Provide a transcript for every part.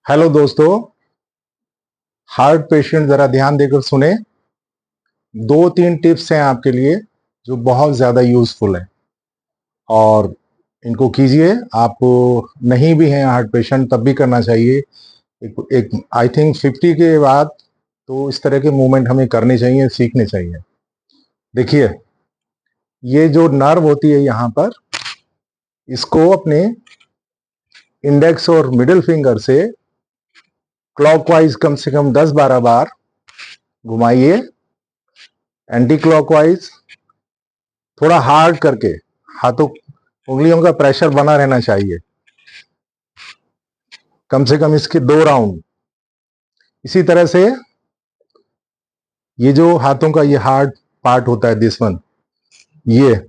Hello दोस्तों। Heart patient जरा ध्यान देकर सुने। दो तीन टिप्स हैं आपके लिए जो बहुत ज्यादा यूजफुल है और इनको कीजिए। आप नहीं भी हैं हार्ट पेशेंट तब भी करना चाहिए। एक आई थिंक 50 के बाद तो इस तरह के मूवमेंट हमें करने चाहिए, सीखने चाहिए। देखिए, ये जो नर्व होती है यहाँ पर, इसको अपने इंडेक्स और मिडिल फिंगर से क्लॉकवाइज कम से कम 10-12 बार घुमाइए। एंटी क्लॉकवाइज थोड़ा हार्ड करके, हाथों उंगलियों का प्रेशर बना रहना चाहिए। कम से कम इसके 2 राउंड। इसी तरह से ये जो हाथों का ये हार्ड पार्ट होता है, दिस वन, ये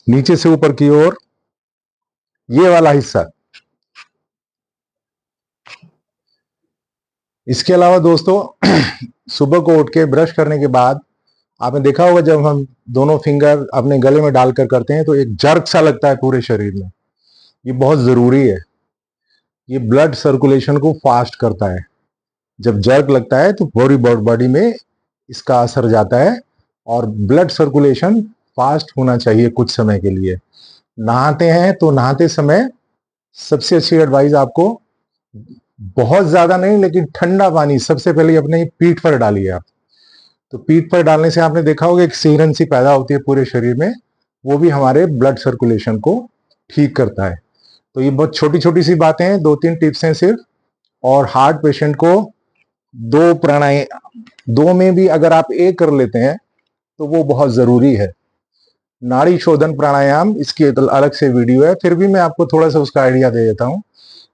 नीचे से ऊपर की ओर, ये वाला हिस्सा। इसके अलावा दोस्तों, सुबह को उठ के ब्रश करने के बाद आपने देखा होगा जब हम दोनों फिंगर अपने गले में डालकर करते हैं तो एक जर्क सा लगता है पूरे शरीर में। ये बहुत जरूरी है। ये ब्लड सर्कुलेशन को फास्ट करता है। जब जर्क लगता है तो पूरी बॉडी में इसका असर जाता है और ब्लड सर्कुलेशन फास्ट होना चाहिए कुछ समय के लिए। नहाते हैं तो नहाते समय सबसे अच्छी एडवाइस आपको, बहुत ज्यादा नहीं लेकिन ठंडा पानी सबसे पहले अपने पीठ पर डालिए आप। तो पीठ पर डालने से आपने देखा होगा एक सिहरन सी पैदा होती है पूरे शरीर में, वो भी हमारे ब्लड सर्कुलेशन को ठीक करता है। तो ये बहुत छोटी छोटी सी बातें हैं, दो तीन टिप्स हैं सिर्फ। और हार्ट पेशेंट को दो प्राणायाम, दो में भी अगर आप एक कर लेते हैं तो वो बहुत जरूरी है। नाड़ी शोधन प्राणायाम, इसकी अलग से वीडियो है, फिर भी मैं आपको थोड़ा सा उसका आइडिया दे देता हूँ।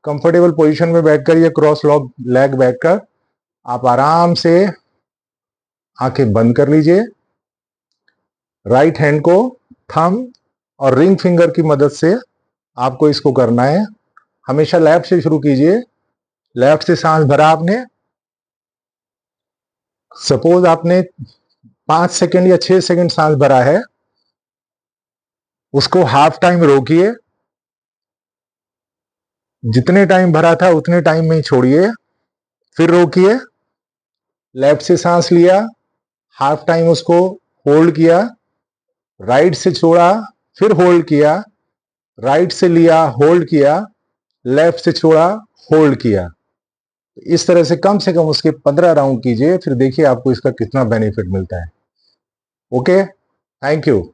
कंफर्टेबल पोजीशन में बैठकर या क्रॉस लेग बैठकर आप आराम से आंखें बंद कर लीजिए। राइट हैंड को थंब और रिंग फिंगर की मदद से आपको इसको करना है। हमेशा लेफ्ट से शुरू कीजिए। लेफ्ट से सांस भरा आपने, सपोज आपने 5 सेकंड या 6 सेकंड सांस भरा है, उसको हाफ टाइम रोकिए। जितने टाइम भरा था उतने टाइम में ही छोड़िए, फिर रोकिए। लेफ्ट से सांस लिया, हाफ टाइम उसको होल्ड किया, राइट से छोड़ा, फिर होल्ड किया, राइट से लिया, होल्ड किया, लेफ्ट से छोड़ा, होल्ड किया। इस तरह से कम उसके 15 राउंड कीजिए, फिर देखिए आपको इसका कितना बेनिफिट मिलता है। Okay, thank you.